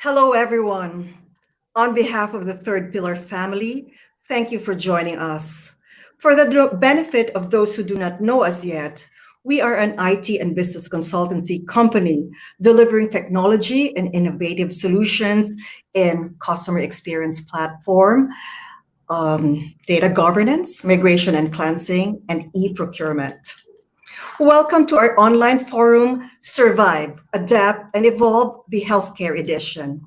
Hello, everyone. On behalf of the Third Pillar family, thank you for joining us. For the benefit of those who do not know us yet, we are an IT and business consultancy company delivering technology and innovative solutions in customer experience platform, data governance, migration and cleansing, and e-procurement. Welcome to our online forum, Survive, Adapt, and Evolve, the Healthcare Edition.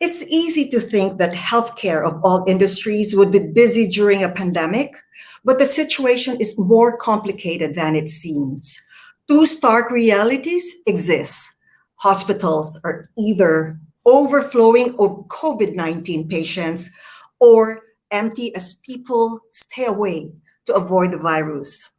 It's easy to think that healthcare of all industries would be busy during a pandemic, but the situation is more complicated than it seems. Two stark realities exist. Hospitals are either overflowing of COVID-19 patients or empty as people stay away to avoid the virus.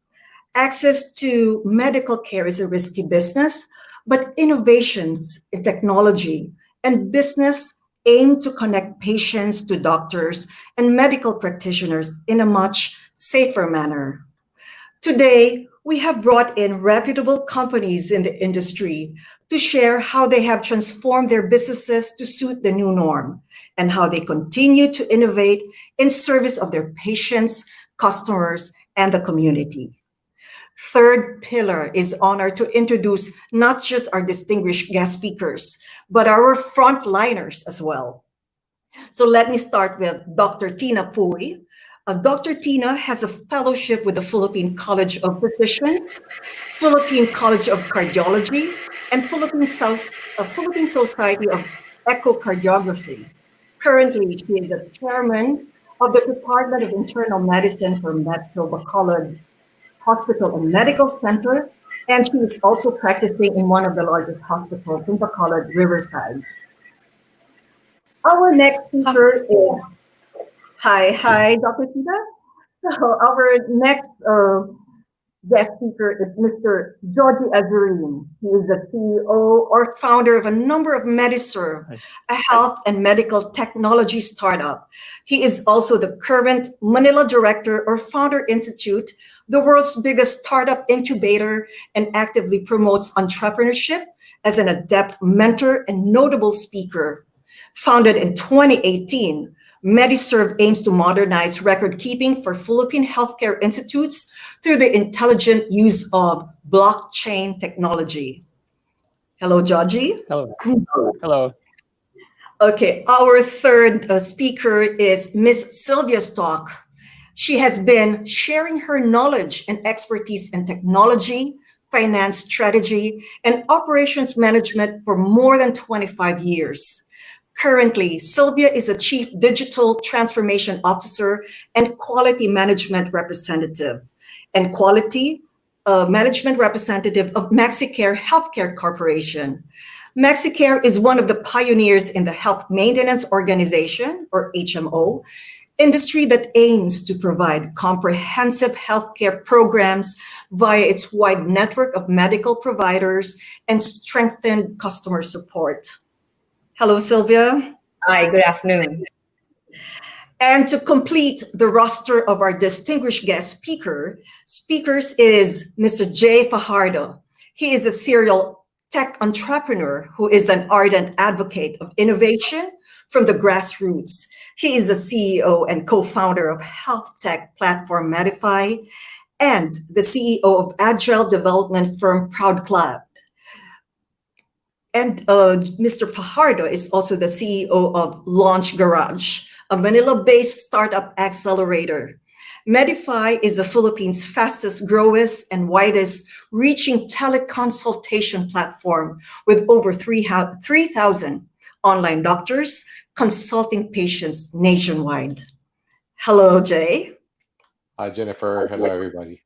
Access to medical care is a risky business, but innovations in technology and business aim to connect patients to doctors and medical practitioners in a much safer manner. Today, we have brought in reputable companies in the industry to share how they have transformed their businesses to suit the new norm and how they continue to innovate in service of their patients, customers, and the community. Third Pillar is honored to introduce not just our distinguished guest speakers, but our frontliners as well. So let me start with Dr. Tina Pui. Dr. Tina has a fellowship with the Philippine College of Physicians, Philippine College of Cardiology, and Philippine Society of Echocardiography. Currently, she is a chairman of the Department of Internal Medicine for Metro Bacolod Hospital and Medical Center, and she is also practicing in one of the largest hospitals in Bacolod, Riverside. Our next speaker is, hi, Dr. Tita. So our next guest speaker is Mr. Georgie Azurin. He is the CEO or founder of a number of MediServe, a health and medical technology startup. He is also the current Manila director or Founder Institute, the world's biggest startup incubator, and actively promotes entrepreneurship as an adept mentor and notable speaker. Founded in 2018, MediServe aims to modernize record keeping for Philippine healthcare institutes through the intelligent use of blockchain technology. Hello, Georgie. Hello. Hello. Okay, our third speaker is Miss Sylvia Stock. She has been sharing her knowledge and expertise in technology, finance strategy, and operations management for more than 25 years. Currently, Sylvia is a Chief Digital Transformation Officer and Quality Management Representative, and Quality Management Representative of MaxiCare Healthcare Corporation. MaxiCare is one of the pioneers in the Health Maintenance Organization, or HMO, industry that aims to provide comprehensive healthcare programs via its wide network of medical providers and strengthened customer support. Hello, Sylvia. Hi, good afternoon. And to complete the roster of our distinguished guest speakers is Mr. Jay Fajardo. He is a serial tech entrepreneur who is an ardent advocate of innovation from the grassroots. He is the CEO and co-founder of health tech platform Medify and the CEO of agile development firm ProudCloud. And Mr. Fajardo is also the CEO of Launch Garage, a Manila-based startup accelerator. Medify is the Philippines' fastest growing and widest reaching teleconsultation platform with over 3,000 online doctors consulting patients nationwide. Hello, Jay. Hi, Jennifer. Hello, everybody.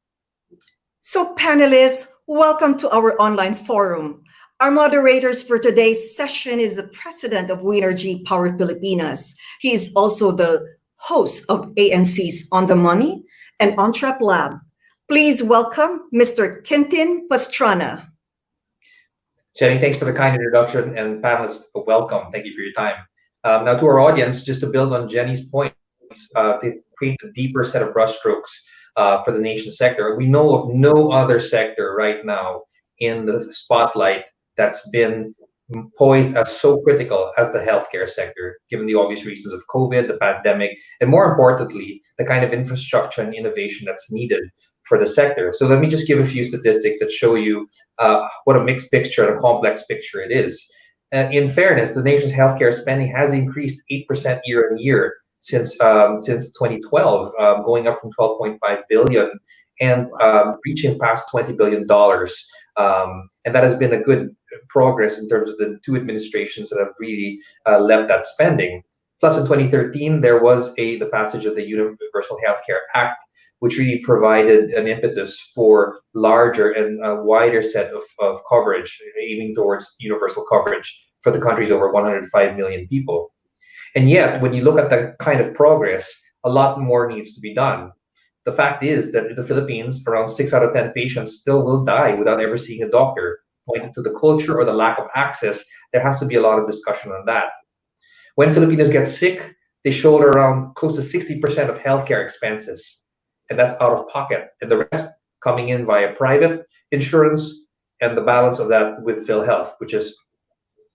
So panelists, welcome to our online forum. Our moderators for today's session is the president of Winergy Power Pilipinas. He is also the host of ANC's On the Money and Ontrap Lab. Please welcome Mr. Quintin Pastrana. Jenny, thanks for the kind introduction, and panelists, welcome. Thank you for your time. Now to our audience, just to build on Jenny's points, to create a deeper set of brushstrokes for the nation sector. We know of no other sector right now in the spotlight that's been poised as so critical as the healthcare sector, given the obvious reasons of COVID, the pandemic, and more importantly, the kind of infrastructure and innovation that's needed for the sector. So let me just give a few statistics that show you what a mixed picture and a complex picture it is. In fairness, the nation's healthcare spending has increased 8% year on year since 2012, going up from 12.5 billion and reaching past $20 billion. And that has been a good progress in terms of the two administrations that have really led that spending. Plus, in 2013, there was the passage of the Universal Healthcare Act, which really provided an impetus for larger and a wider set of coverage, aiming towards universal coverage for the country's over 105 million people. And yet, when you look at the kind of progress, a lot more needs to be done. The fact is that in the Philippines, around 6 out of 10 patients still will die without ever seeing a doctor. Pointed to the culture or the lack of access, there has to be a lot of discussion on that. When Filipinos get sick, they shoulder around close to 60% of healthcare expenses, and that's out of pocket, and the rest coming in via private insurance, and the balance of that with PhilHealth, which is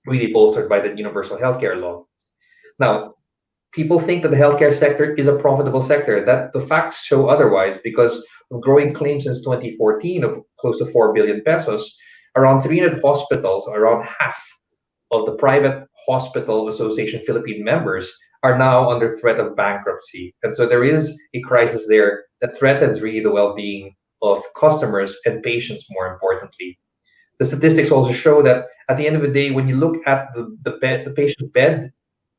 really bolstered by the universal healthcare law. Now, people think that the healthcare sector is a profitable sector. That the facts show otherwise, because of growing claims since 2014 of close to 4 billion pesos, around 300 hospitals, around half of the private hospital association Philippine members, are now under threat of bankruptcy. And so there is a crisis there that threatens really the well-being of customers and patients, more importantly. The statistics also show that at the end of the day, when you look at the patient bed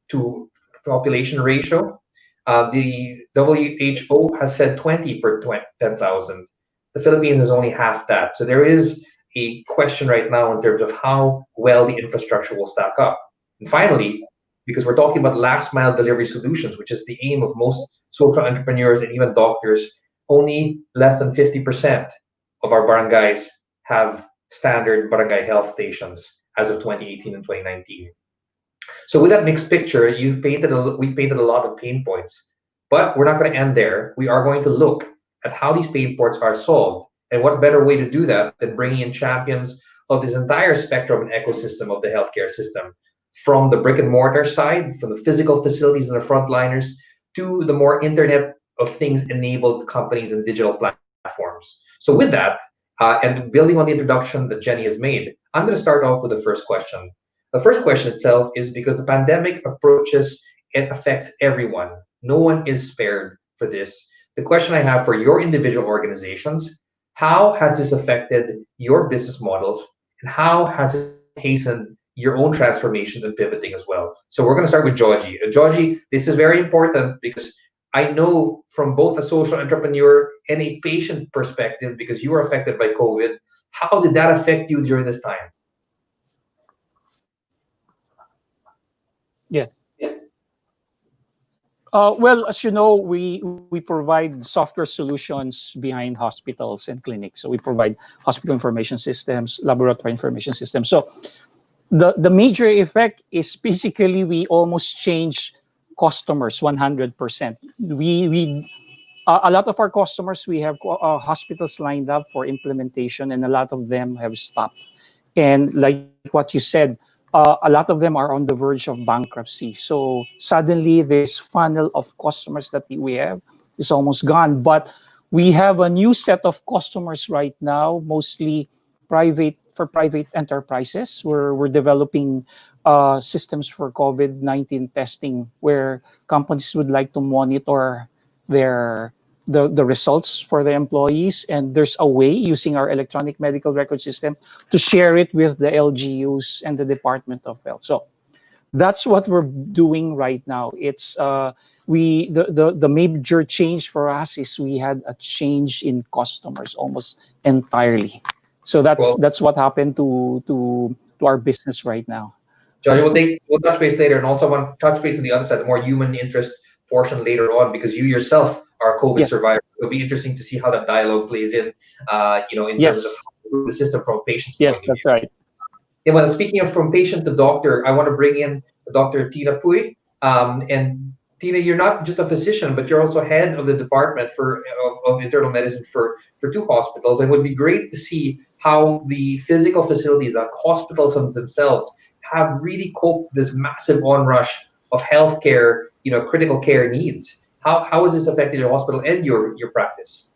to population ratio, the WHO has said 20 per 10,000. The Philippines is only half that. So there is a question right now in terms of how well the infrastructure will stack up. And finally, because we're talking about last mile delivery solutions, which is the aim of most social entrepreneurs and even doctors, only less than 50% of our barangays have standard barangay health stations as of 2018 and 2019. So with that mixed picture, we've painted a lot of pain points, but we're not going to end there. We are going to look at how these pain points are solved, and what better way to do that than bringing in champions of this entire spectrum and ecosystem of the healthcare system, from the brick and mortar side, from the physical facilities and the frontliners, to the more Internet of Things enabled companies and digital platforms. So with that, and building on the introduction that Jenny has made, I'm going to start off with the first question. The first question itself is because the pandemic approaches and affects everyone. No one is spared for this. The question I have for your individual organizations: how has this affected your business models, and how has it hastened your own transformation and pivoting as well? So we're going to start with Georgie. Georgie, this is very important because I know from both a social entrepreneur and a patient perspective, because you were affected by COVID, how did that affect you during this time? Yes. Well, as you know, we provide software solutions behind hospitals and clinics. So we provide hospital information systems, laboratory information systems. So the major effect is basically we almost change customers 100%. A lot of our customers, we have hospitals lined up for implementation, and a lot of them have stopped. And like what you said, a lot of them are on the verge of bankruptcy. So suddenly this funnel of customers that we have is almost gone. But we have a new set of customers right now, mostly private enterprises. We're developing systems for COVID-19 testing, where companies would like to monitor the results for the employees, and there's a way using our electronic medical record system to share it with the LGUs and the Department of Health. So that's what we're doing right now. It's the major change for us is we had a change in customers almost entirely. So that's what happened to our business right now. Johnny, we'll touch base later, and also want to touch base on the other side, the more human interest portion later on, because you yourself are a COVID survivor. It'll be interesting to see how that dialogue plays in, in terms of the system from a patient's point of view. That's right. Yeah, well, speaking of from patient to doctor, I want to bring in Dr. Tina Puy. And Tina, you're not just a physician, but you're also head of the department of internal medicine for two hospitals. And it would be great to see how the physical facilities, the hospitals themselves, have really coped this massive onrush of healthcare, critical care needs? How has this affected your hospital and your practice?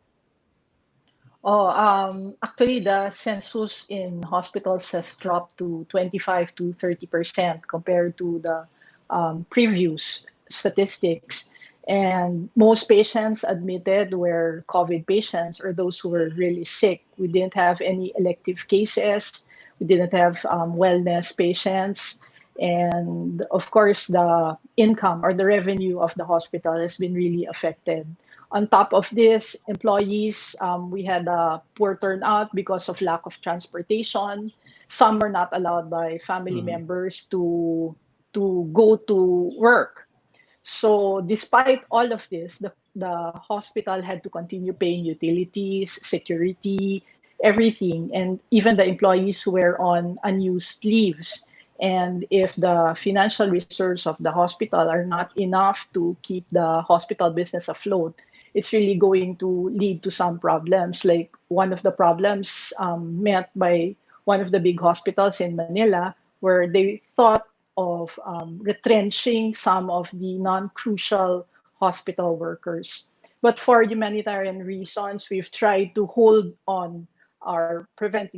Actually, the census in hospitals has dropped to 25 to 30% compared to the previous statistics. And most patients admitted were COVID patients or those who were really sick. We didn't have any elective cases. We didn't have wellness patients. And of course, the income or the revenue of the hospital has been really affected. On top of this, employees, we had a poor turnout because of lack of transportation. Some were not allowed by family members to go to work. So despite all of this, the hospital had to continue paying utilities, security, everything, and even the employees who were on unused leaves. And if the financial reserves of the hospital are not enough to keep the hospital business afloat, it's really going to lead to some problems. Like one of the problems met by one of the big hospitals in Manila, where they thought of retrenching some of the non-crucial hospital workers. But for humanitarian reasons, we've tried to hold on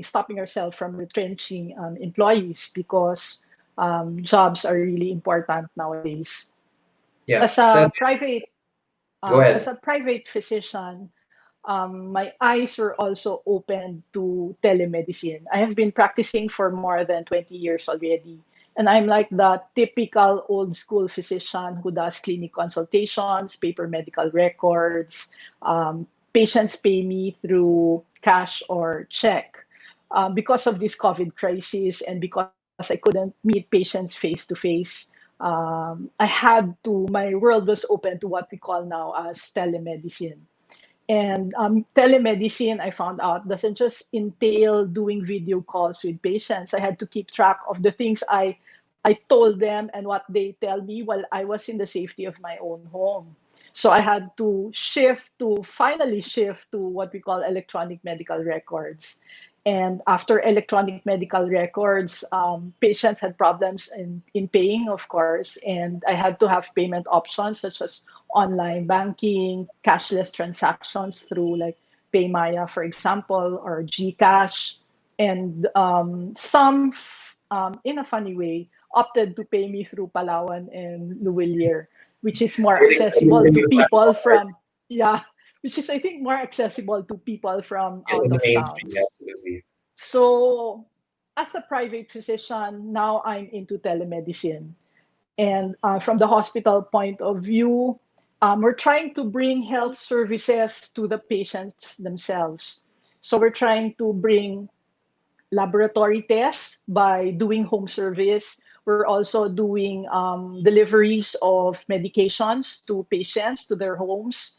stopping ourselves from retrenching employees because jobs are really important nowadays. Yeah. As a private Go ahead. as a private physician, my eyes were also opened to telemedicine. I have been practicing for more than 20 years already. And I'm like the typical old school physician who does clinic consultations, paper medical records. Patients pay me through cash or check. Because of this COVID crisis and because I couldn't meet patients face to face, my world was open to what we call now as telemedicine. And telemedicine, I found out, doesn't just entail doing video calls with patients. I had to keep track of the things I told them and what they tell me while I was in the safety of my own home. So I had to finally shift to what we call electronic medical records. And after electronic medical records, patients had problems in paying, of course, and I had to have payment options such as online banking, cashless transactions through like PayMaya, for example, or GCash. And in a funny way, opted to pay me through Palawan and Luwilier, which is more accessible to people from, yeah, which is, I think, more accessible to people from Yes, out in the of mainstream, towns. absolutely. So, as a private physician, now I'm into telemedicine. And from the hospital point of view, we're trying to bring health services to the patients themselves. So, we're trying to bring laboratory tests by doing home service. We're also doing deliveries of medications to patients to their homes.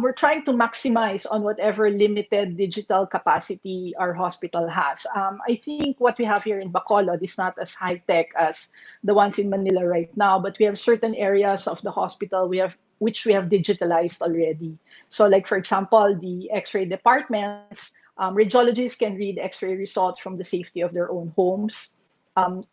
We're trying to maximize on whatever limited digital capacity our hospital has. I think what we have here in Bacolod is not as high tech as the ones in Manila right now, but we have certain areas of the hospital which we have digitalized already. So, like for example, the X-ray departments, radiologists can read X-ray results from the safety of their own homes.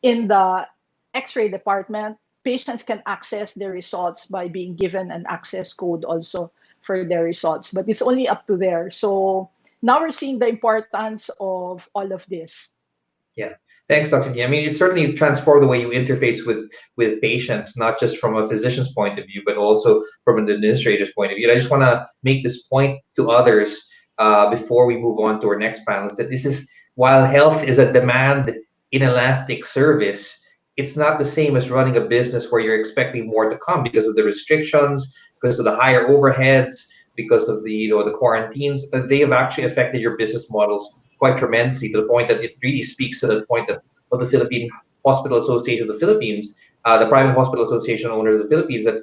In the X-ray department, patients can access their results by being given an access code also for their results, but it's only up to there. So now we're seeing the importance of all of this. Yeah. Thanks, Dr. G. I mean, it certainly transformed the way you interface with patients, not just from a physician's point of view, but also from an administrator's point of view. And I just want to make this point to others before we move on to our next panelist, that this is, while health is a demand inelastic service, it's not the same as running a business where you're expecting more to come because of the restrictions, because of the higher overheads, because of the quarantines. They have actually affected your business models quite tremendously, to the point that it really speaks to the point that of the Philippine Hospital Association of the Philippines, the Private Hospital Association owners of the Philippines, that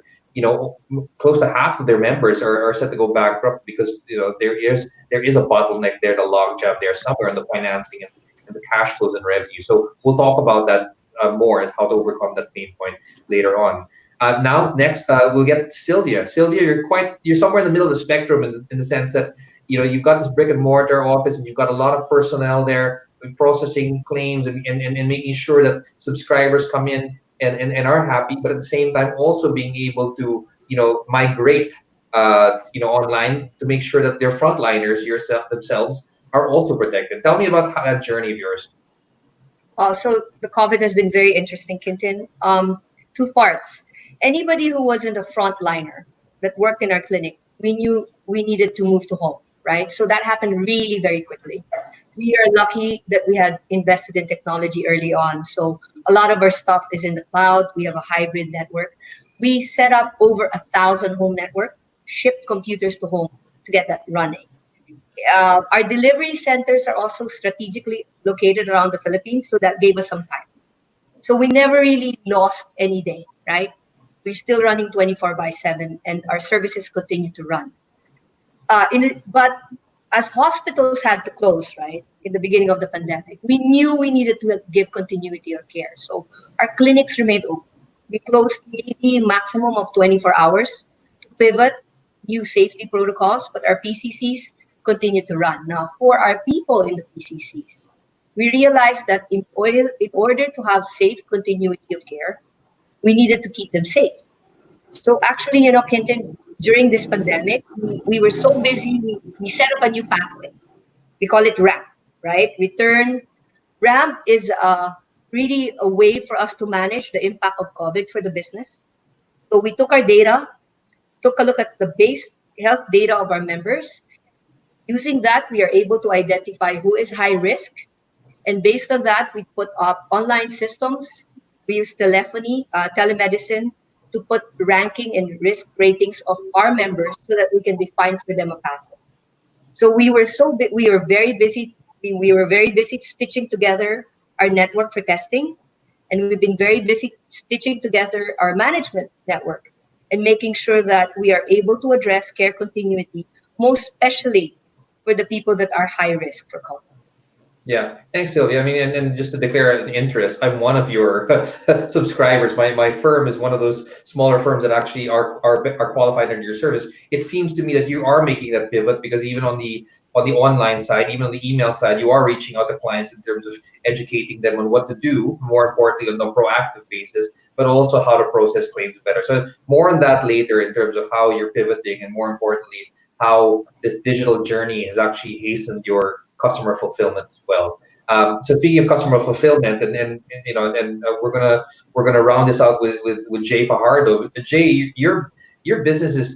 close to half of their members are set to go bankrupt because there is a bottleneck there, the logjam there somewhere in the financing and the cash flows and revenue. So we'll talk about that more as how to overcome that pain point later on. Now, next, we'll get Sylvia. Sylvia, you're somewhere in the middle of the spectrum in the sense that you've got this brick and mortar office and you've got a lot of personnel there, processing claims and making sure that subscribers come in and are happy, but at the same time also being able to migrate online to make sure that their frontliners themselves are also protected. Tell me about that journey of yours. So the COVID has been very interesting, Quintin. Two parts. Anybody who wasn't a frontliner that worked in our clinic, we knew we needed to move to home, right? So that happened really very quickly. We are lucky that we had invested in technology early on. So a lot of our stuff is in the cloud. We have a hybrid network. We set up over 1,000 home network, shipped computers to home to get that running. Our delivery centers are also strategically located around the Philippines, so that gave us some time. So we never really lost any day, right? We're still running 24/7, and our services continue to run. But as hospitals had to close, right, in the beginning of the pandemic, we knew we needed to give continuity of care. So our clinics remained open. We closed maybe maximum of 24 hours to pivot new safety protocols, but our PCCs continue to run. Now, for our people in the PCCs, we realized that in order to have safe continuity of care, we needed to keep them safe. So actually, Quintin, during this pandemic, we were so busy, we set up a new pathway. We call it RAMP, right? RAMP is really a way for us to manage the impact of COVID for the business. So we took our data, took a look at the base health data of our members. Using that, we are able to identify who is high risk. And based on that, we put up online systems. We use telephony, telemedicine to put ranking and risk ratings of our members so that we can define for them a pathway. So we were very busy. We were very busy stitching together our network for testing. And we've been very busy stitching together our management network and making sure that we are able to address care continuity, most especially for the people that are high risk for COVID. Yeah, thanks, Sylvia. I mean, and just to declare an interest, I'm one of your subscribers. My firm is one of those smaller firms that actually are qualified under your service. It seems to me that you are making that pivot because even on the online side, even on the email side, you are reaching out to clients in terms of educating them on what to do. More importantly, on a proactive basis, but also how to process claims better. So more on that later in terms of how you're pivoting, and more importantly, how this digital journey has actually hastened your customer fulfillment as well. So speaking of customer fulfillment, and we're gonna round this out with Jay Fajardo. Jay, your business is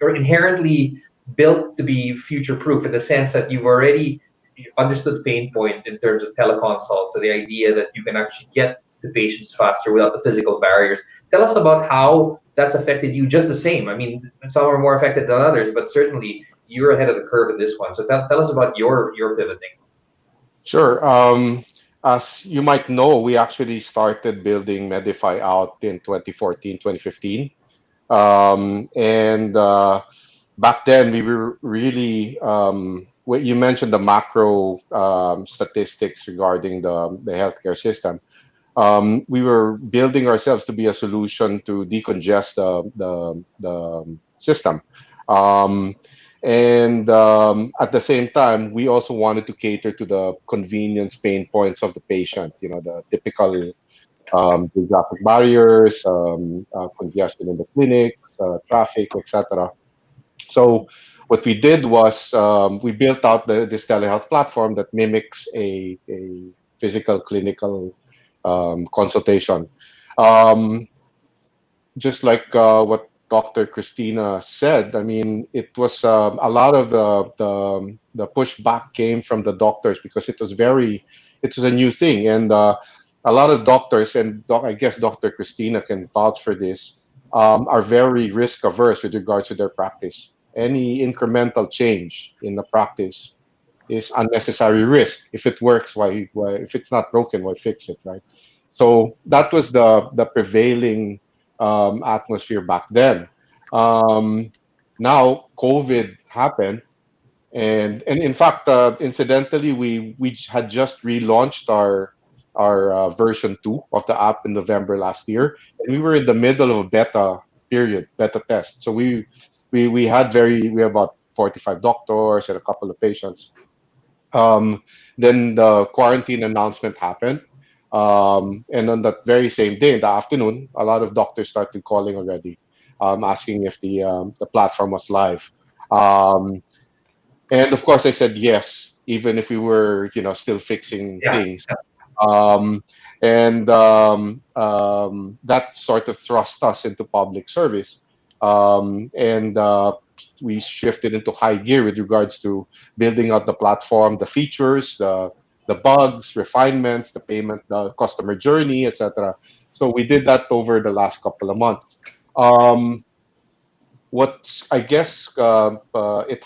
inherently built to be future proof in the sense that you've already understood the pain point in terms of teleconsult. So the idea that you can actually get to patients faster without the physical barriers. Tell us about how that's affected you just the same. I mean, some are more affected than others, but certainly you're ahead of the curve in this one. So tell us about your pivoting. Sure. As you might know, we actually started building Medify out in 2014, 2015. And back then we were really, what you mentioned, the macro statistics regarding the healthcare system. We were building ourselves to be a solution to decongest the system. At the same time, we also wanted to cater to the convenience pain points of the patient, the typical geographic barriers, congestion in the clinics, traffic, etc. So what we did was we built out this telehealth platform that mimics a physical clinical consultation. Just like what Dr. Christina said, I mean, it was a lot of the pushback came from the doctors because it was a new thing, and a lot of doctors, and I guess Dr. Christina can vouch for this, are very risk averse with regards to their practice. Any incremental change in the practice is unnecessary risk. If it works, why if it's not broken, why fix it, right? So that was the prevailing atmosphere back then. Now COVID happened, and in fact, incidentally, we had just relaunched our version 2 of the app in November last year, and we were in the middle of a beta test. So we had about 45 doctors and a couple of patients. Then the quarantine announcement happened. And on that very same day in the afternoon, a lot of doctors started calling already, asking if the platform was live. Um, and of course, I said yes, even if we were, still fixing Yeah. things. Um, and that sort of thrust us into public service. And we shifted into high gear with regards to building out the platform, the features, the bugs, refinements, the payment, the customer journey, etc. So we did that over the last couple of months. What I guess it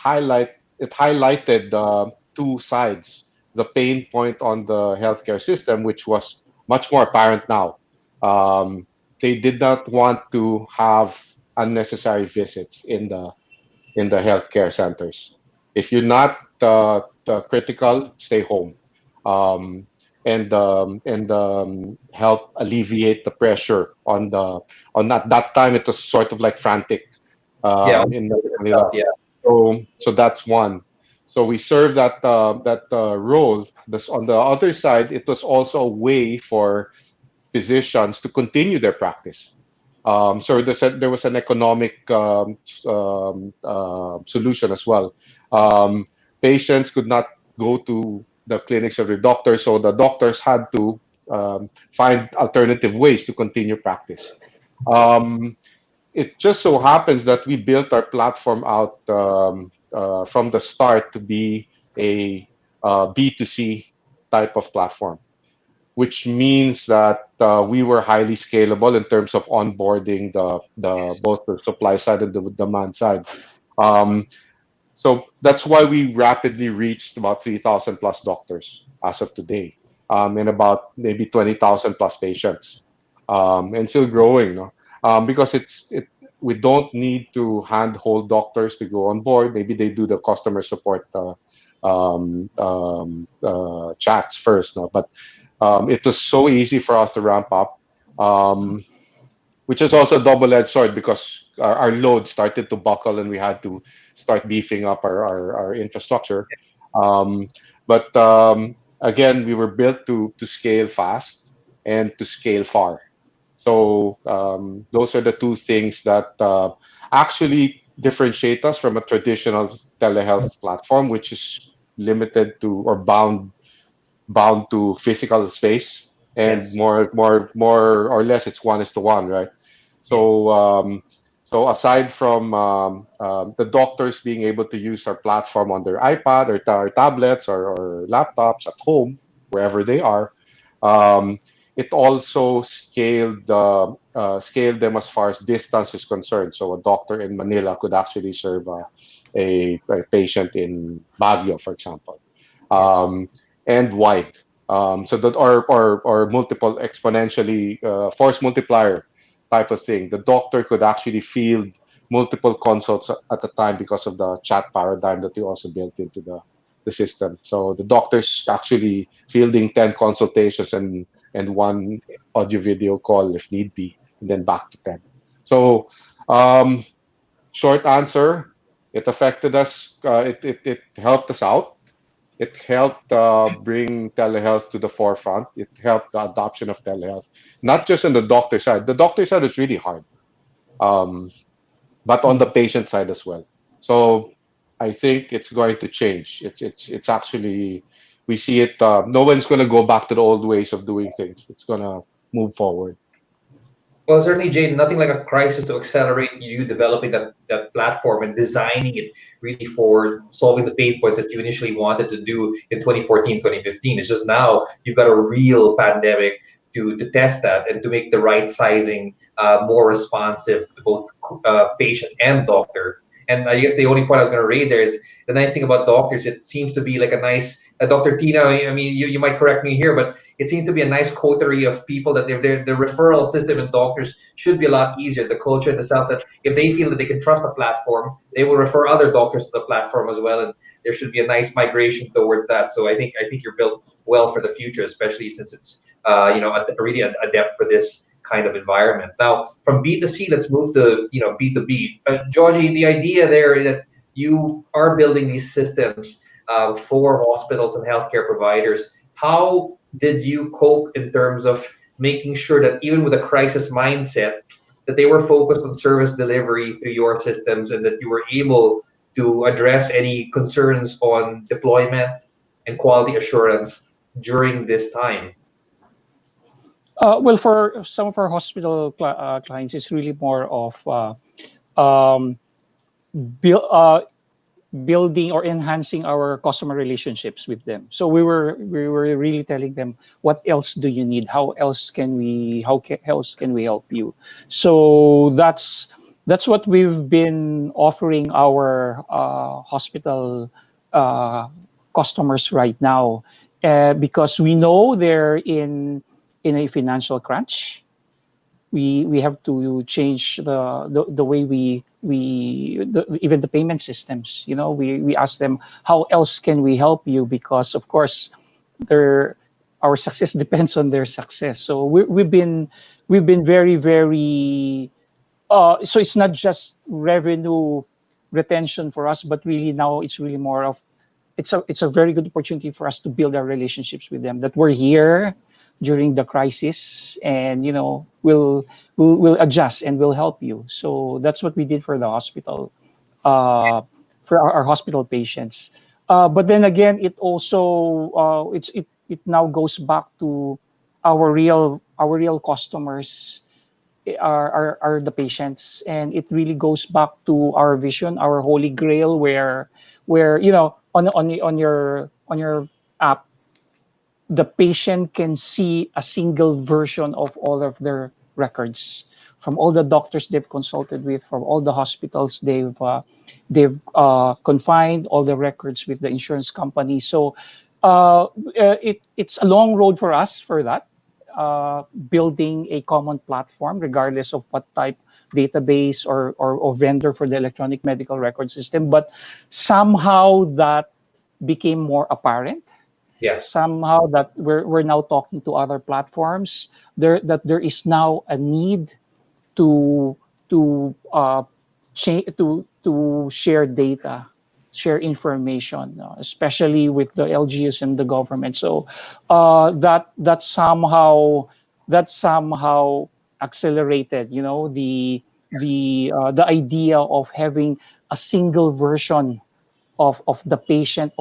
highlighted two sides. The pain point on the healthcare system, which was much more apparent now. Um, they did not want to have unnecessary visits in the healthcare centers. If you're not critical, stay home, um, and help alleviate the pressure on that time. It was sort of like frantic Yeah. in Manila. Yeah. So that's one. So we serve that role. This on the other side, it was also a way for physicians to continue their practice. So there was an economic solution as well. Um, Patients could not go to the clinics of their doctors, so the doctors had to find alternative ways to continue practice. Um, it just so happens that we built our platform out from the start to be a B2C type of platform, which means that we were highly scalable in terms of onboarding the both the supply side and the demand side. Um, so that's why we rapidly reached about 3,000 plus doctors as of today, and about maybe 20,000 plus patients, and still growing. No? Because we don't need to handhold doctors to go on board. Maybe they do the customer support chats first, no? But it was so easy for us to ramp up, um, which is also a double-edged sword because our load started to buckle and we had to start beefing up our infrastructure. Um, but again, we were built to scale fast and to scale far. So those are the two things that actually differentiate us from a traditional telehealth platform, which is limited to or bound to physical space, and Yes. more or less it's one is to one, right? Yes. So aside from the doctors being able to use our platform on their iPad or tablets or laptops at home, wherever they are, um, it also scaled them as far as distance is concerned. So a doctor in Manila could actually serve a patient in Baguio, for example, Yeah. and wide. So that or multiple exponentially force multiplier type of thing. The doctor could actually field multiple consults at a time because of the chat paradigm that we also built into the system. So the doctor's actually fielding 10 consultations and one audio video call if need be, and then back to 10. So um, short answer, it affected us. It helped us out. It helped bring telehealth to the forefront. It helped the adoption of telehealth, not just on the doctor side. The doctor side is really hard, um, but on the patient side as well. So I think it's going to change. It's actually we see it. No one's going to go back to the old ways of doing things. It's going to move forward. Well, certainly, Jade, nothing like a crisis to accelerate you developing that platform and designing it really for solving the pain points that you initially wanted to do in 2014, 2015. It's just now you've got a real pandemic to test that and to make the right sizing more responsive to both patient and doctor. And I guess the only point I was going to raise there is the nice thing about doctors. It seems to be like a nice, Dr. Tina. I mean, you might correct me here, but it seems to be a nice coterie of people that the referral system and doctors should be a lot easier. The culture and the self that if they feel that they can trust the platform, they will refer other doctors to the platform as well, and there should be a nice migration towards that. So I think you're built well for the future, especially since it's really adept for this kind of environment. Now, from B2C, let's move to B2B. Georgie, the idea there is that you are building these systems for hospitals and healthcare providers. How did you cope in terms of making sure that even with a crisis mindset, that they were focused on service delivery through your systems and that you were able to address any concerns on deployment and quality assurance during this time? Well, for some of our hospital clients, it's really more of um, build, building or enhancing our customer relationships with them. So we were really telling them, what else do you need? Else can we help you? So that's what we've been offering our hospital uh, customers right now, because we know they're in a financial crunch. We have to change the way even the payment systems. We ask them, how else can we help you, because of course their our success depends on their success. So we've been very, very so it's not just revenue retention for us, but really now it's really more of, it's a very good opportunity for us to build our relationships with them, that we're here during the crisis, and we'll adjust and we'll help you. So that's what we did for the hospital, for our hospital patients. But then again, it also it now goes back to our real customers, are the patients, and it really goes back to our vision, our holy grail, where on your app, the patient can see a single version of all of their records, from all the doctors they've consulted with, from all the hospitals they've confined, all the records with the insurance company. So it's a long road for us for that, building a common platform, regardless of what type database or vendor for the electronic medical record system. But somehow that became more apparent, Yes. somehow that we're now talking to other platforms, that there is now a need to share data, share information, especially with the LGUs and the government. So that somehow accelerated, the idea of having a single version of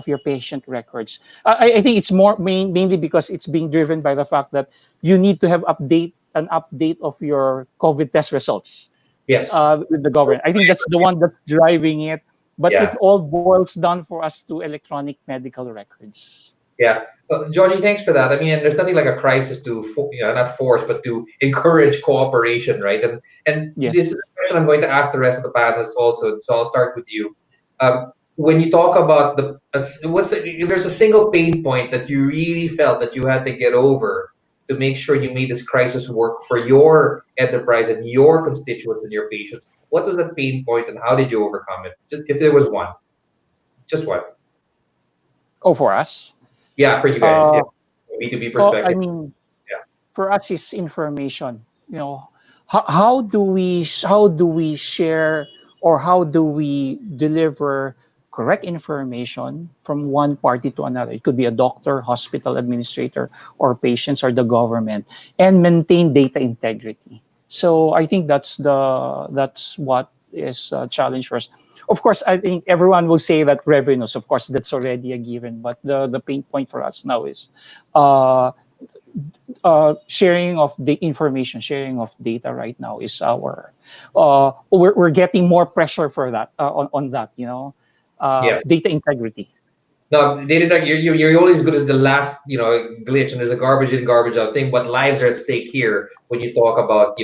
your patient records. I think it's mainly because it's being driven by the fact that you need to have an update of your COVID test results Yes. with the government. I think that's the one that's driving it. But it Yeah. all boils down for us to electronic medical records. Yeah. Georgie, thanks for that. I mean, and there's nothing like a crisis to, not force, but to encourage cooperation, right? And Yes. this is a question I'm going to ask the rest of the panelists also. So I'll start with you. When you talk about if there's a single pain point that you really felt that you had to get over to make sure you made this crisis work for your enterprise and your constituents and your patients, what was that pain point and how did you overcome it? Just, if there was one, just one. Oh, for us? Yeah, for you guys. Uh, Yeah. B2B well, I perspective. mean, Yeah. for us, it's information. How do we share, or how do we deliver correct information from one party to another? It could be a doctor, hospital administrator, or patients, or the government, and maintain data integrity. So I think that's what is a challenge for us. Of course, I think everyone will say that revenues, of course, that's already a given. But the pain point for us now is uh, sharing of the information, sharing of data right now is we're getting more pressure for that, on that, Yes. data integrity. No, they did not. You're only as good as the last, glitch, and there's a garbage in, garbage out thing. But lives are at stake here when you talk about,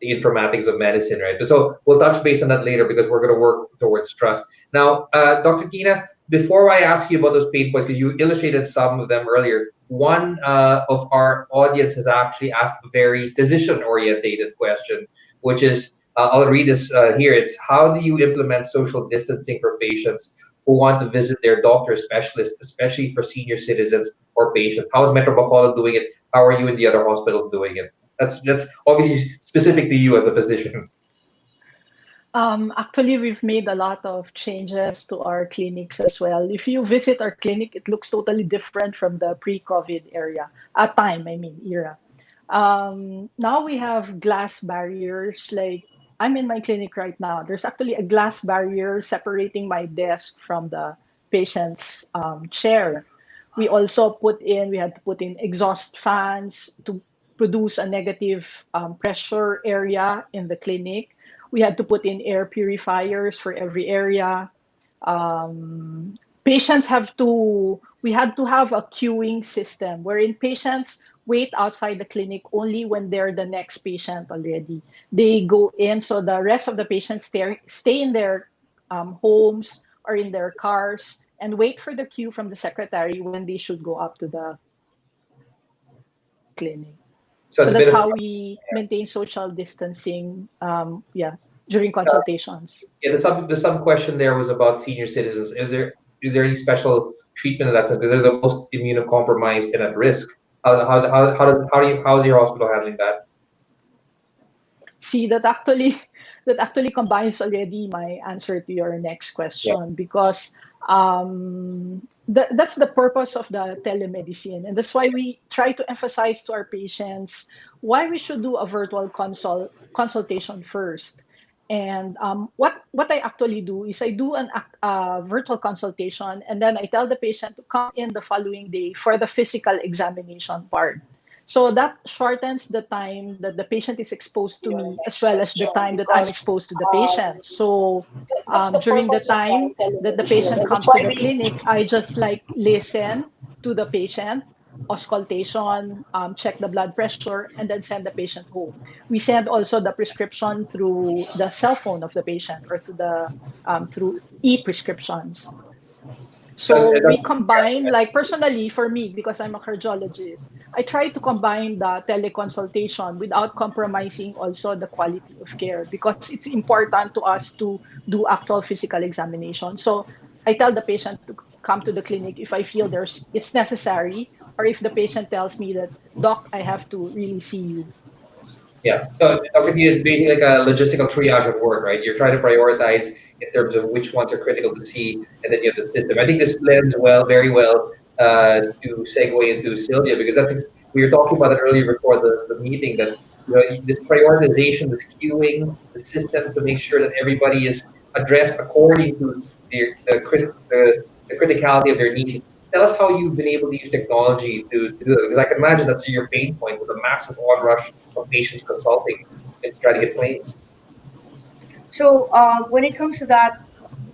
the informatics of medicine, right? So we'll touch base on that later because we're going to work towards trust. Now, Dr. Tina, before I ask you about those pain points, because you illustrated some of them earlier, one of our audience has actually asked a very physician-orientated question, which is, I'll read this here. It's, how do you implement social distancing for patients who want to visit their doctor specialist, especially for senior citizens or patients? How is Metro Bacolod doing it? How are you and the other hospitals doing it? That's obviously specific to you as a physician. Actually, we've made a lot of changes to our clinics as well. If you visit our clinic, it looks totally different from the pre-COVID era. Now we have glass barriers. Like I'm in my clinic right now. There's actually a glass barrier separating my desk from the patient's chair. We had to put in exhaust fans to produce a negative pressure area in the clinic. We had to put in air purifiers for every area. Patients have to, we had to have a queuing system wherein patients wait outside the clinic only when they're the next patient already. They go in, so the rest of the patients stay in their homes or in their cars and wait for the queue from the secretary when they should go up to the clinic. So So it's a that's bit of how we maintain social distancing, during consultations. yeah. The sub question there was about senior citizens. Is there any special treatment in that sense? Because they're the most immunocompromised and at risk. How is your hospital handling that? See, that actually combines already my answer to your next question, because that's the purpose of the telemedicine, and that's why we try to emphasize to our patients why we should do a virtual consultation first. And what I actually do is I do a virtual consultation, and then I tell the patient to come in the following day for the physical examination part. So that shortens the time that the patient is exposed to me, as well as the time that I'm exposed to the patient. So during the time that the patient comes to the clinic, I just like listen to the patient, auscultation, check the blood pressure, and then send the patient home. We send also the prescription through the cell phone of the patient, or through e-prescriptions. So And we combine, like personally for me, because I'm a cardiologist, I try to combine the teleconsultation without compromising also the quality of care, because it's important to us to do actual physical examination. So I tell the patient to come to the clinic if I feel it's necessary, or if the patient tells me that, doc, I have to really see you. Yeah. So Dr. Tia, it's basically like a logistical triage at work, right? You're trying to prioritize in terms of which ones are critical to see, and then you have the system. I think this blends very well to segue into Sylvia, because we were talking about it earlier before the meeting, that this prioritization, this queuing, the systems to make sure that everybody is addressed according to the criticality of their need. Tell us how you've been able to use technology to do that, because I can imagine that's your pain point with a massive onrush of patients consulting and try to get claims. So when it comes to that,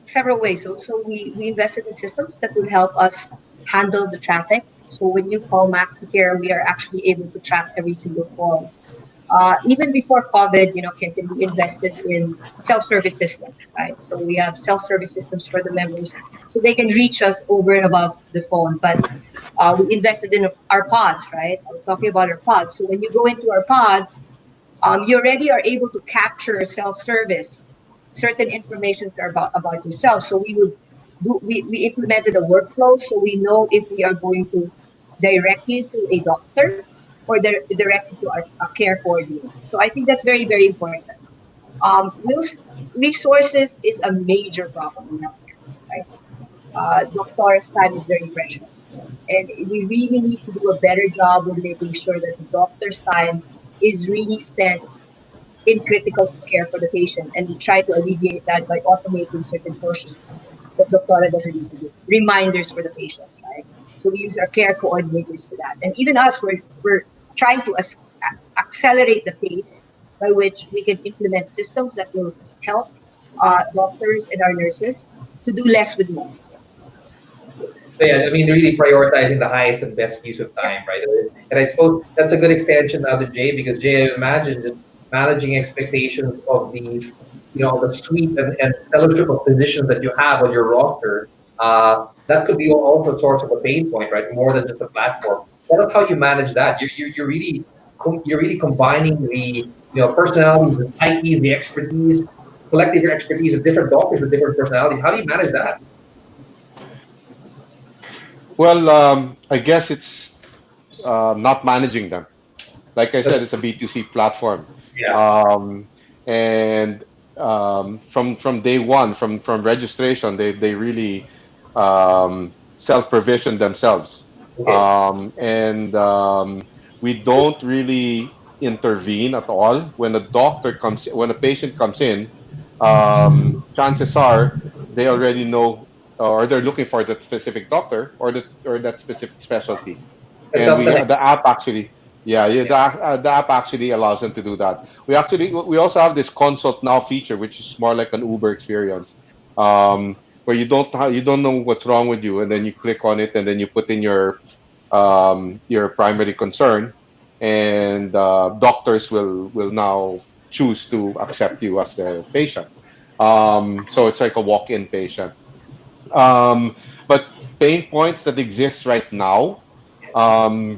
several ways. So we invested in systems that will help us handle the traffic. So when you call MaxiCare, we are actually able to track every single call. Even before COVID, Kenton, we invested in self-service systems, right? So we have self-service systems for the members, so they can reach us over and above the phone. But we invested in our pods, right? I was talking about our pods. So when you go into our pods, you already are able to capture self-service, certain informations are about yourself. So we implemented a workflow, so we know if we are going to direct you to a doctor or direct you to a care coordinator. So I think that's very, very important. Resources is a major problem in healthcare, right? Doctor's time is very precious, and we really need to do a better job of making sure that the doctor's time is really spent in critical care for the patient, and we try to alleviate that by automating certain portions that doctora doesn't need to do. Reminders for the patients, right? So we use our care coordinators for that. And even us, we're trying to accelerate the pace by which we can implement systems that will help doctors and our nurses to do less with more. So yeah, I mean, really prioritizing the highest and best use of time, right? And I suppose that's a good extension now to Jay, because Jay, I imagine just managing expectations of the suite and fellowship of physicians that you have on your roster. That could be also a source of a pain point, right? More than just a platform. Tell us how you manage that. You're really combining the personalities, the psyches, the expertise, collecting your expertise of different doctors with different personalities. How do you manage that? Well, I guess it's not managing them. Like I said, it's a B2C platform. Yeah. And from day one, from registration, they really self provision themselves, Okay. and we don't really intervene at all when when a patient comes in. Chances are they already know, or they're looking for that specific doctor or that specific specialty, The and self-select. the app actually, yeah, the app actually allows them to do that. We also have this consult now feature, which is more like an Uber experience, where you don't know what's wrong with you, and then you click on it, and then you put in your primary concern, and doctors will now choose to accept you as their patient. So it's like a walk-in patient. But pain points that exist right now,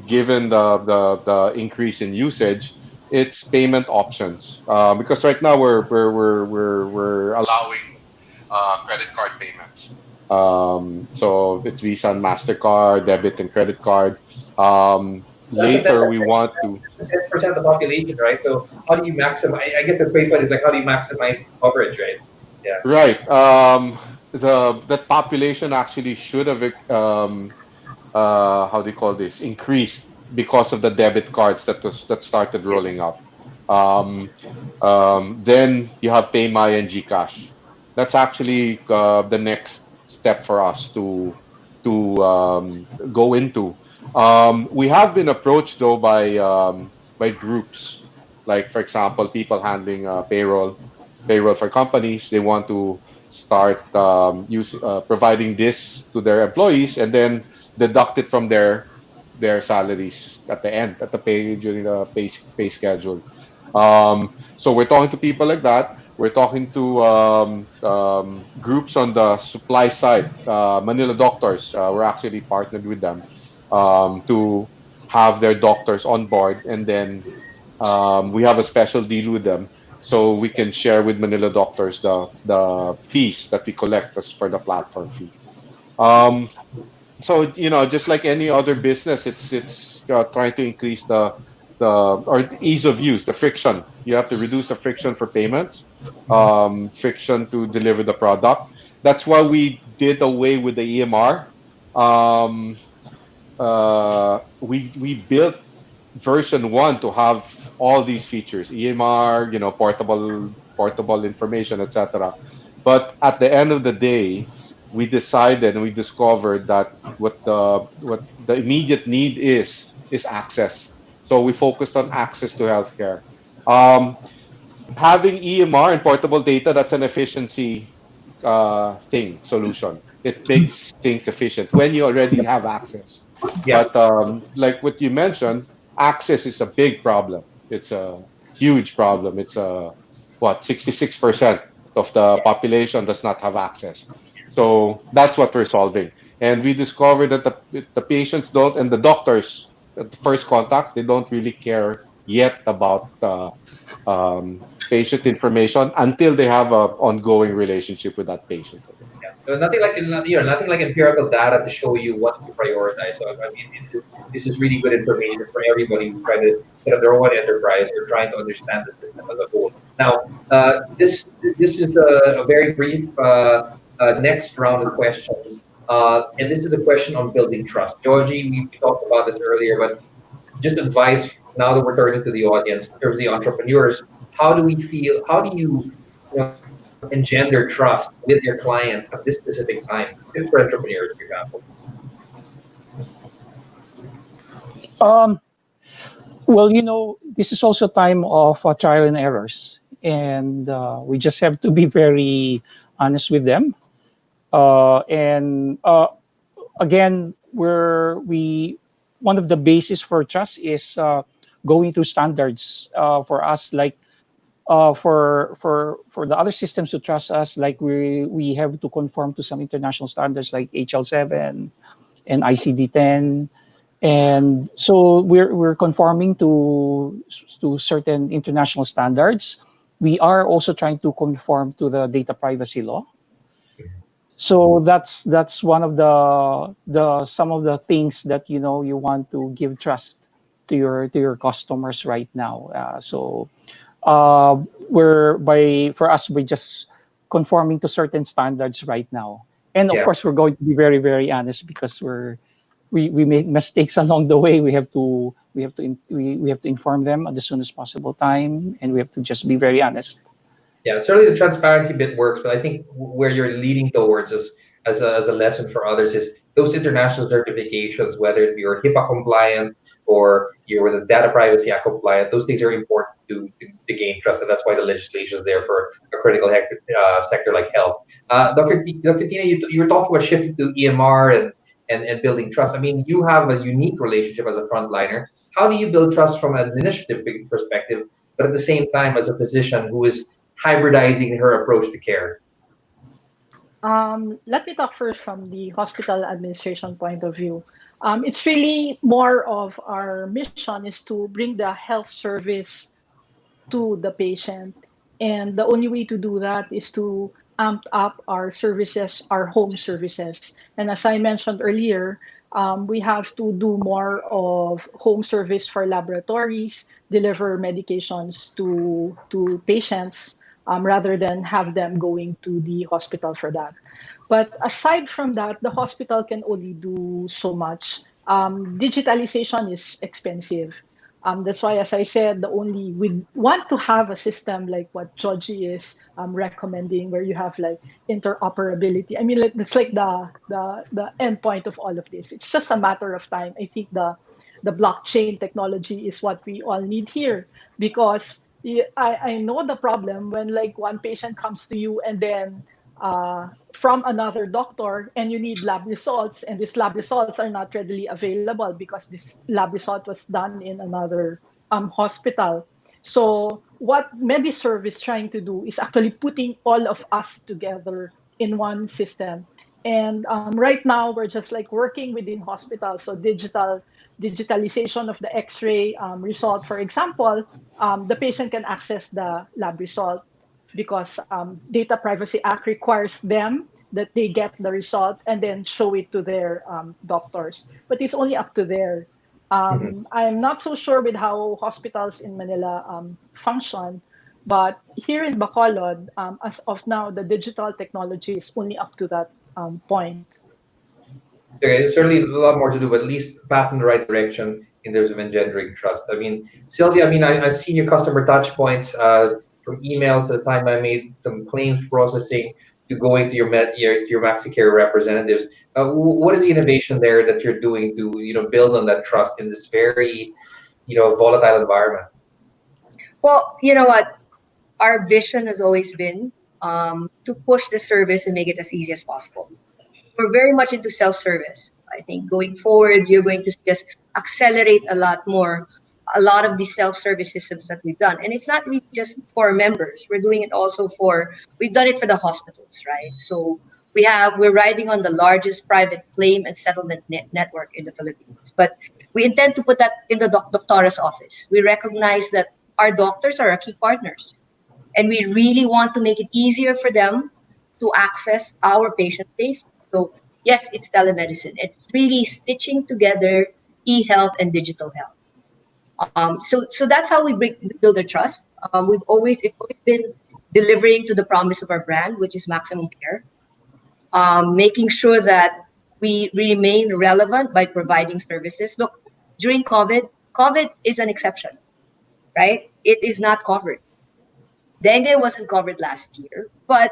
given the increase in usage, it's payment options. Because right now we're allowing credit card payments. So it's Visa and Mastercard, debit and credit card. That's a Later we want to 10% of the population, right? So how do you maximize? I guess the great point is like how do you maximize coverage, right? Yeah. right. The that population actually should have how do you call this, increased because of the debit cards that started rolling up. Um, then you have PayMaya and GCash. That's actually the next step for us to go into. We have been approached though by groups, like for example, people handling payroll for companies. They want to start providing this to their employees, and then deduct it from their salaries at the end, at the pay during the pay schedule. So we're talking to people like that. We're talking to groups on the supply side. Manila Doctors, we're actually partnered with them to have their doctors on board, and then we have a special deal with them, so we can share with Manila Doctors the fees that we collect as for the platform fee. Um, so just like any other business, it's trying to increase the or ease of use, the friction. You have to reduce the friction for payments, friction to deliver the product. That's why we did away with the EMR. um, we built version 1 to have all these features, EMR, portable information, etc. But at the end of the day, we decided and we discovered that what the immediate need is access. So we focused on access to healthcare. Um, Having EMR and portable data, that's an efficiency solution. It makes things efficient when you already have access. Yeah. But like what you mentioned, access is a big problem. It's a huge problem. It's a what 66% of the population does not have access. So that's what we're solving. And we discovered that the patients don't, and the doctors at the first contact, they don't really care yet about patient information until they have an ongoing relationship with that patient. Yeah. So nothing like empirical data to show you what to prioritize. So I mean, this is really good information for everybody who's trying to set up their own enterprise or trying to understand the system as a whole. Now, this is a very brief next round of questions, and this is a question on building trust. Georgie, we talked about this earlier, but just advice now that we're turning to the audience, in terms of the entrepreneurs. How do we feel? How do you know, engender trust with your clients at this specific time? Just for entrepreneurs, for example. Um, well, this is also time of trial and errors, and we just have to be very honest with them. And again, we one of the basis for trust is going through standards for us, like for the other systems to trust us, like we have to conform to some international standards like HL7 and ICD-10, and so we're conforming to certain international standards. We are also trying to conform to the data privacy law. So that's one of the some of the things that you want to give trust to your customers right now. So For us, we're just conforming to certain standards right now. And of Yeah. course, we're going to be very, very honest because we make mistakes along the way. We have to inform them at the soonest possible time, and we have to just be very honest. Yeah, certainly the transparency bit works, but I think where you're leading towards as a lesson for others is those international certifications, whether it be you're HIPAA compliant or you're with the Data Privacy Act compliant, those things are important to gain trust, and that's why the legislation is there for a critical sector like health. Dr. Tina, you were talking about shifting to EMR and building trust. I mean, you have a unique relationship as a frontliner. How do you build trust from an administrative perspective, but at the same time as a physician who is hybridizing her approach to care? Let me talk first from the hospital administration point of view. It's really more of our mission is to bring the health service to the patient. And the only way to do that is to amp up our services, our home services. And as I mentioned earlier, we have to do more of home service for laboratories, deliver medications to patients rather than have them going to the hospital for that. But aside from that, the hospital can only do so much. Digitalization is expensive. That's why, as I said, we want to have a system like what Georgie is recommending, where you have like interoperability. I mean, that's like the end point of all of this. It's just a matter of time. I think the blockchain technology is what we all need here, because I know the problem when like one patient comes to you and then from another doctor and you need lab results, and these lab results are not readily available because this lab result was done in another hospital. So what MediServe is trying to do is actually putting all of us together in one system. And right now we're just like working within hospitals. So digitalization of the X-ray result, for example, the patient can access the lab result because Data Privacy Act requires them that they get the result and then show it to their doctors. But it's only up to there. I'm not so sure with how hospitals in Manila function, but here in Bacolod, as of now, the digital technology is only up to that point. Okay, there's certainly a lot more to do, but at least path in the right direction in terms of engendering trust. I mean, Sylvia, I mean, I've seen your customer touch points from emails to the time I made some claims processing to going to your MaxiCare representatives. What is the innovation there that you're doing to build on that trust in this very volatile environment? Well, you know what? Our vision has always been to push the service and make it as easy as possible. We're very much into self-service. I think going forward, you're going to see us accelerate a lot of these self-service systems that we've done. And it's not really just for members. We've done it for the hospitals, right? So we're riding on the largest private claim and settlement network in the Philippines. But we intend to put that in the Doctora's office. We recognize that our doctors are our key partners. And we really want to make it easier for them to access our patient safety. So yes, it's telemedicine. It's really stitching together e-health and digital health. So that's how we build their trust. It's always been delivering to the promise of our brand, which is maximum care. Making sure that we remain relevant by providing services. Look, during COVID is an exception, right? It is not covered. Dengue wasn't covered last year, but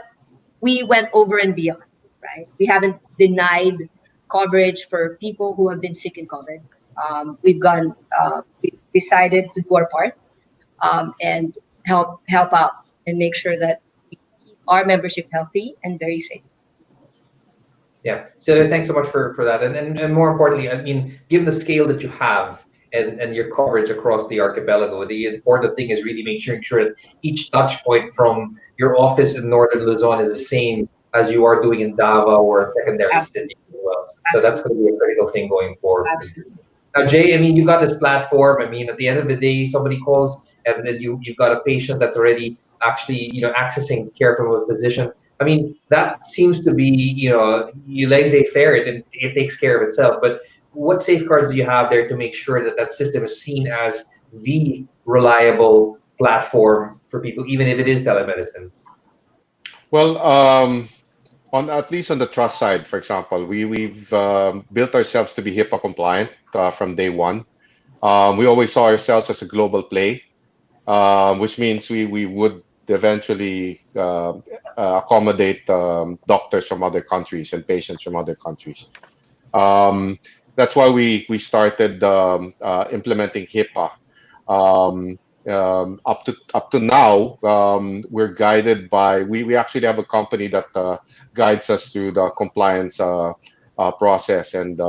we went over and beyond, right? We haven't denied coverage for people who have been sick in COVID. We decided to do our part and help out and make sure that we keep our membership healthy and very safe. Yeah, so thanks so much for that. And more importantly, I mean, given the scale that you have and your coverage across the archipelago, the important thing is really making sure that each touch point from your office in Northern Luzon is the same as you are doing in Davao or a secondary city as well. So that's going to be a critical thing going forward. Absolutely. Now, Jay, I mean, you got this platform. I mean, at the end of the day, somebody calls and then you've got a patient that's already actually, accessing care from a physician. I mean, that seems to be, you laissez-faire it, it takes care of itself. But what safeguards do you have there to make sure that that system is seen as the reliable platform for people, even if it is telemedicine? Well, on at least on the trust side, for example, we've built ourselves to be HIPAA compliant from day one. We always saw ourselves as a global play, which means we would eventually accommodate doctors from other countries and patients from other countries. Um, that's why we started implementing HIPAA. Up to now, we're guided by we actually have a company that guides us through the compliance process, and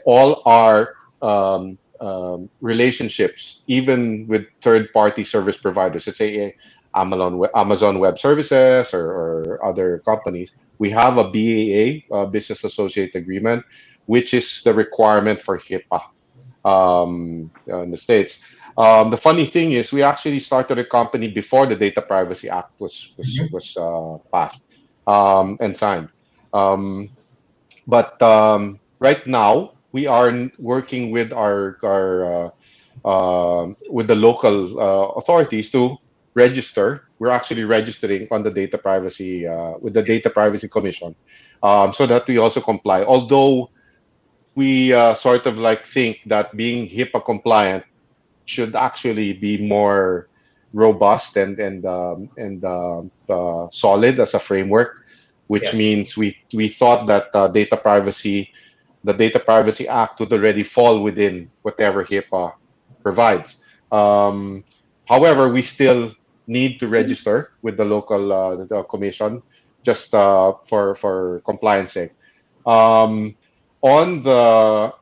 all our relationships, even with third-party service providers, let's say Amazon Web Services or other companies, we have a BAA, Business Associate Agreement, which is the requirement for HIPAA in the States. The funny thing is, we actually started a company before the Data Privacy Act was passed and signed. But right now, we are working with with the local authorities to register. We're actually registering on the data privacy with the Data Privacy Commission, so that we also comply. Although we sort of like think that being HIPAA compliant should actually be more robust and solid as a framework, which Yes. means we thought that the Data Privacy Act would already fall within whatever HIPAA provides. However, we still need to register with the local the commission just for compliance sake. Um, on the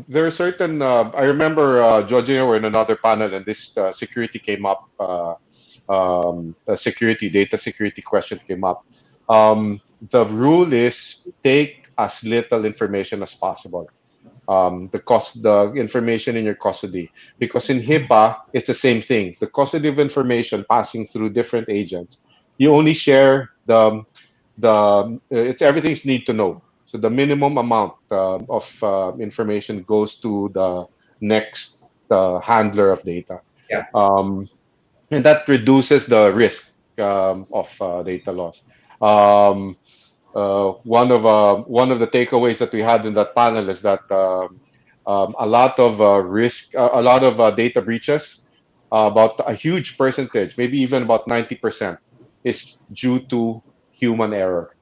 there are certain. I remember George and I were in another panel, and this security came up. The data security question came up. The rule is take as little information as possible. The information in your custody, because in HIPAA it's the same thing. The custody of information passing through different agents, you only share it's everything's need to know. So the minimum amount of information goes to the next handler of data. Yeah. And that reduces the risk of data loss. Um, one of the takeaways that we had in that panel is that a lot of a lot of data breaches, about a huge percentage, maybe even about 90%, is due to human error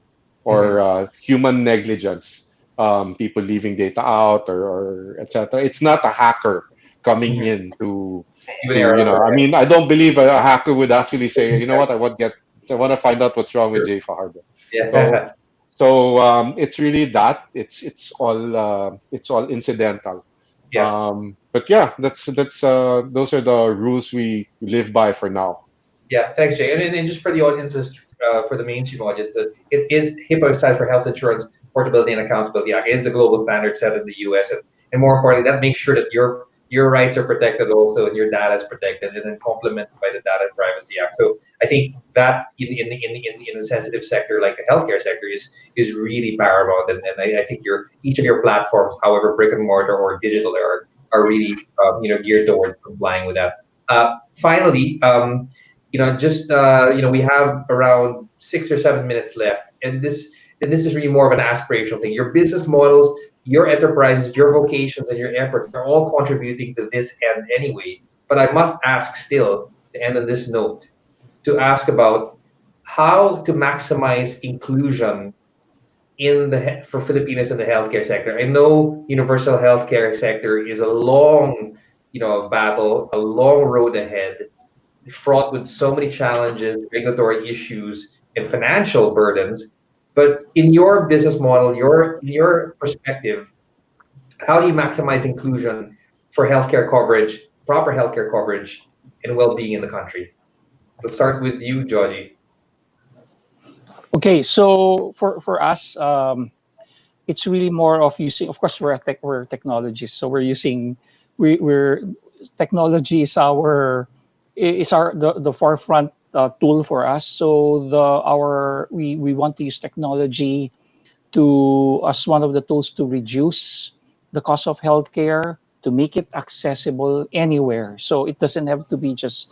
or human negligence. People leaving data out or etc. It's not a hacker coming in to Human error. I mean, I don't believe a hacker would actually say, you know what, I want to find out what's wrong with Jay Fajardo. Yeah. So it's really that it's all incidental. Yeah. But yeah, that's those are the rules we live by for now. Yeah, thanks, Jay. And just for the audiences, for the mainstream audience, that it is HIPAA stands for Health Insurance Portability and Accountability Act. It is the global standard set in the U.S. And more importantly, that makes sure that your rights are protected also, and your data is protected, and then complemented by the Data and Privacy Act. So I think that in a sensitive sector like the healthcare sector is really paramount. And I think each of your platforms, however brick and mortar or digital, are really geared towards complying with that. Finally. We have around 6 or 7 minutes left, and this is really more of an aspirational thing. Your business models, your enterprises, your vocations, and your efforts are all contributing to this end anyway. But I must ask still, to end on this note, to ask about how to maximize inclusion for Filipinos in the healthcare sector. I know universal healthcare sector is a long, battle, a long road ahead, fraught with so many challenges, regulatory issues, and financial burdens. But in your business model, in your perspective, how do you maximize inclusion for healthcare coverage, proper healthcare coverage, and well-being in the country? Let's start with you, Georgie. Okay, so for us, it's really more of using. Of course, we're technologists, so we're technology is the forefront tool for us. So we want to use technology as one of the tools to reduce the cost of healthcare, to make it accessible anywhere. So it doesn't have to be just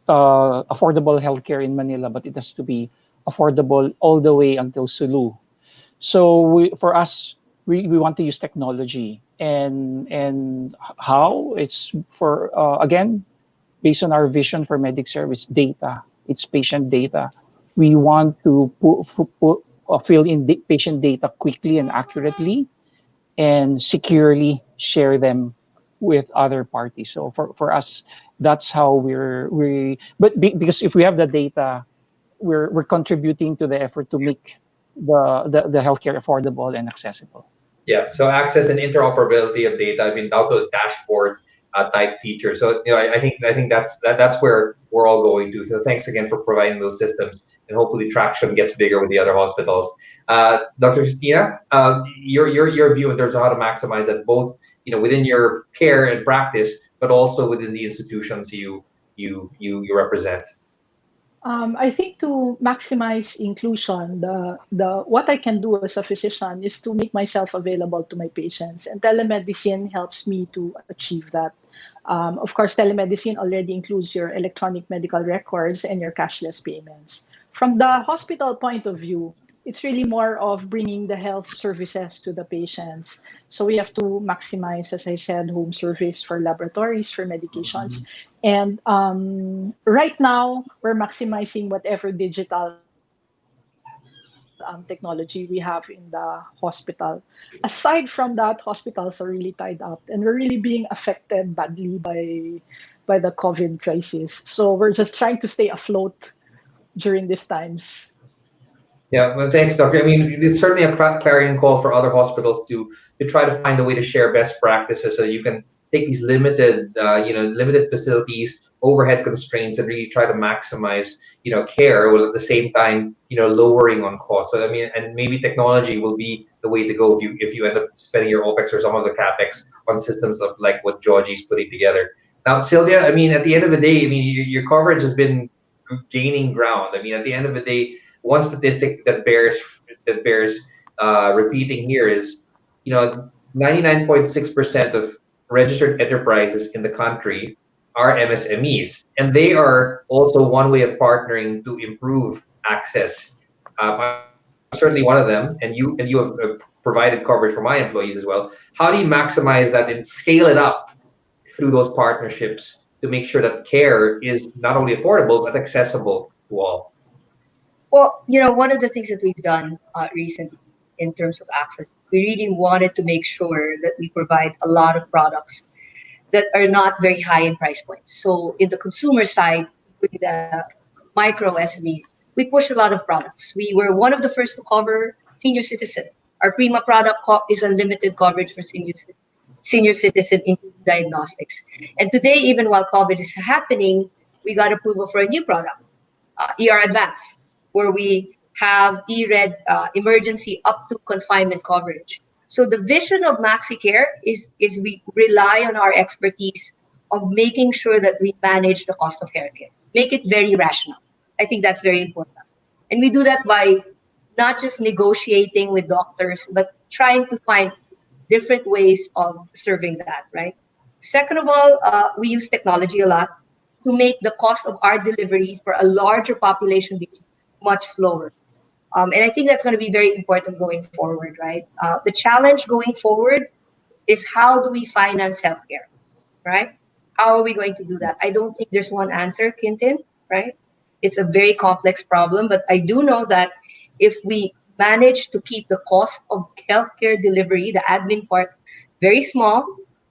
affordable healthcare in Manila, but it has to be affordable all the way until Sulu. So for us, we want to use technology, and how it's for again, based on our vision for Medic Service data, it's patient data. We want to fill in the patient data quickly and accurately, and securely share them with other parties. So for us, that's how because if we have the data, we're contributing to the effort to make the healthcare affordable and accessible. Yeah, so access and interoperability of data, I mean, down to a dashboard type feature. So I think that's where we're all going to. So thanks again for providing those systems, and hopefully traction gets bigger with the other hospitals. Dr. Christina, your view in terms of how to maximize that, both within your care and practice, but also within the institutions you represent. I think to maximize inclusion, the what I can do as a physician is to make myself available to my patients, and telemedicine helps me to achieve that. Of course, telemedicine already includes your electronic medical records and your cashless payments. From the hospital point of view, it's really more of bringing the health services to the patients. So we have to maximize, as I said, home service for laboratories, for medications. And right now, we're maximizing whatever digital technology we have in the hospital. Aside from that, hospitals are really tied up, and we're really being affected badly by the COVID crisis. So we're just trying to stay afloat during these times. Yeah, well, thanks, Doctor. I mean, it's certainly a clarion call for other hospitals to try to find a way to share best practices, so you can take these limited facilities, overhead constraints, and really try to maximize, care, while at the same time, lowering on cost. So I mean, and maybe technology will be the way to go if you end up spending your OPEX or some of the CAPEX on systems of like what Georgie's putting together. Now, Sylvia, I mean, at the end of the day, I mean, your coverage has been gaining ground. I mean, at the end of the day, one statistic that bears repeating here is, 99.6% of registered enterprises in the country are MSMEs, and they are also one way of partnering to improve access. I'm certainly one of them, and you have provided coverage for my employees as well. How do you maximize that and scale it up through those partnerships to make sure that care is not only affordable but accessible to all? Well, one of the things that we've done recently in terms of access, we really wanted to make sure that we provide a lot of products that are not very high in price points. So in the consumer side, with the micro SMEs, we push a lot of products. We were one of the first to cover senior citizen. Our Prima product is unlimited coverage for senior citizen in diagnostics. And today, even while COVID is happening, we got approval for a new product, ER Advance, where we have eRed emergency up to confinement coverage. So the vision of MaxiCare is we rely on our expertise of making sure that we manage the cost of healthcare, make it very rational. I think that's very important. And we do that by not just negotiating with doctors, but trying to find different ways of serving that, right? Second of all, we use technology a lot to make the cost of our delivery for a larger population be much lower. And I think that's going to be very important going forward, right? The challenge going forward is how do we finance healthcare, right? How are we going to do that? I don't think there's one answer, Quintin, right? It's a very complex problem, but I do know that if we manage to keep the cost of healthcare delivery, the admin part, very small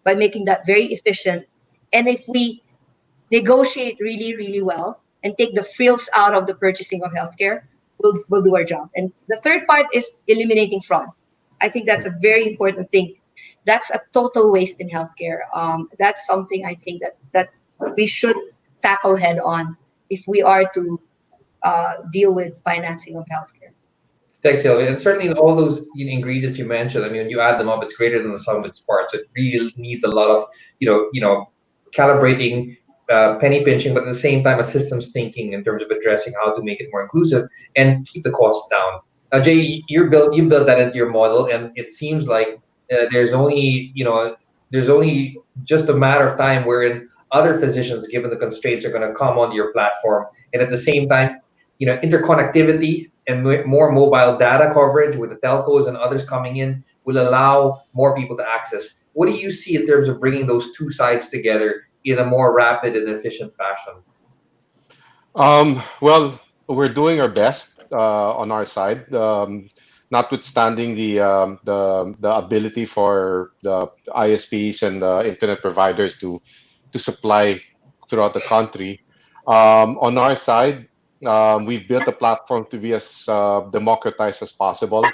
by making that very efficient, and if we negotiate really, really well and take the frills out of the purchasing of healthcare, we'll do our job. And the third part is eliminating fraud. I think that's a very important thing. That's a total waste in healthcare. That's something I think that we should tackle head on if we are to deal with financing of healthcare. Thanks, Sylvia. And certainly all those ingredients you mentioned, I mean, when you add them up, it's greater than the sum of its parts. It really needs a lot of, calibrating, penny pinching, but at the same time, a systems thinking in terms of addressing how to make it more inclusive and keep the costs down. Now, Jay, you built that into your model, and it seems like there's only, there's only just a matter of time wherein other physicians, given the constraints, are going to come onto your platform. And at the same time, interconnectivity and more mobile data coverage with the telcos and others coming in will allow more people to access. What do you see in terms of bringing those two sides together in a more rapid and efficient fashion? Well, we're doing our best on our side, notwithstanding the ability for the ISPs and the internet providers to supply throughout the country. On our side, we've built a platform to be as democratized as possible,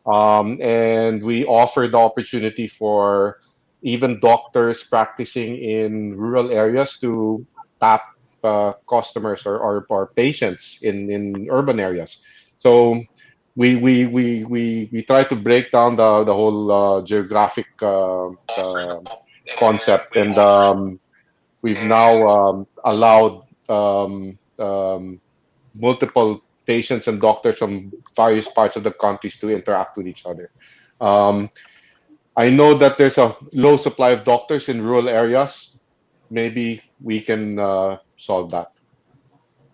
and we offer the opportunity for even doctors practicing in rural areas to tap customers or patients in urban areas. So we try to break down the whole geographic concept, and we've now allowed multiple patients and doctors from various parts of the countries to interact with each other. I know that there's a low supply of doctors in rural areas. Maybe we can solve that.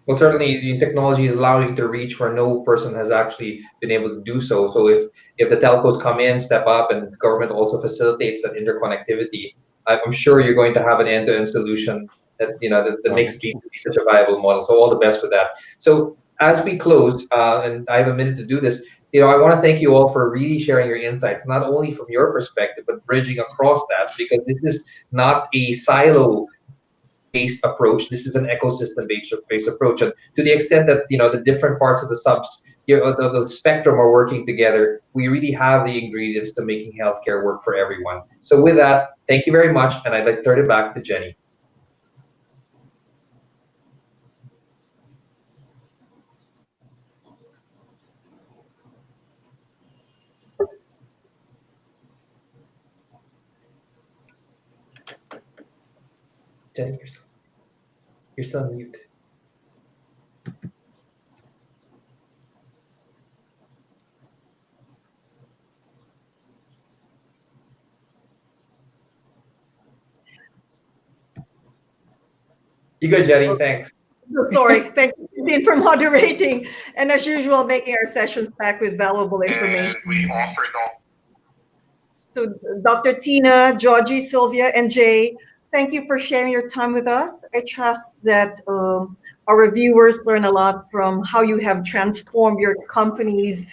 Well, certainly, the technology is allowing you to reach where no person has actually been able to do so. So if the telcos come in, step up, and the government also facilitates that interconnectivity, I'm sure you're going to have an end-to-end solution that that makes B2B such a viable model. So all the best with that. So as we close, and I have a minute to do this, I want to thank you all for really sharing your insights, not only from your perspective, but bridging across that, because this is not a silo-based approach. This is an ecosystem-based approach, and to the extent that the different parts of the spectrum are working together, we really have the ingredients to making healthcare work for everyone. So with that, thank you very much, and I'd like to turn it back to Jenny. Jenny, you're still on mute. You good, Jenny? Thanks. Sorry, thank you for moderating, and as usual, making our sessions packed with valuable information. We offer So, Dr. Tina, Georgie, Sylvia, and Jay, thank you for sharing your time with us. I trust that our viewers learn a lot from how you have transformed your companies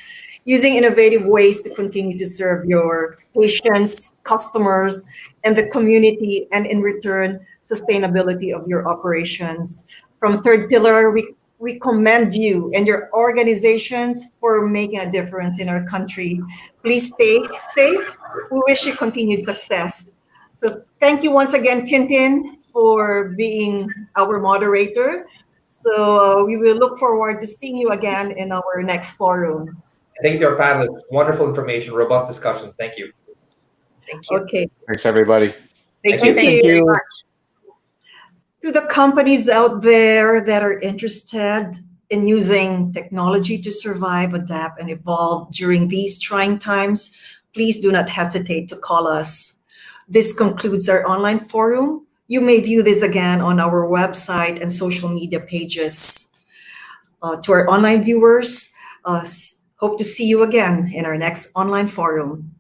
using innovative ways to continue to serve your patients, customers, and the community, and in return, sustainability of your operations. From Third Pillar, we commend you and your organizations for making a difference in our country. Please stay safe. We wish you continued success. So thank you once again, Quintin, for being our moderator. So we will look forward to seeing you again in our next forum. Thank you, our panelists. Wonderful information, robust discussion. Thank you. Thank you. Okay. Thanks, everybody. Thank you. Thank Very you. much. To the companies out there that are interested in using technology to survive, adapt, and evolve during these trying times, please do not hesitate to call us. This concludes our online forum. You may view this again on our website and social media pages. To our online viewers, hope to see you again in our next online forum.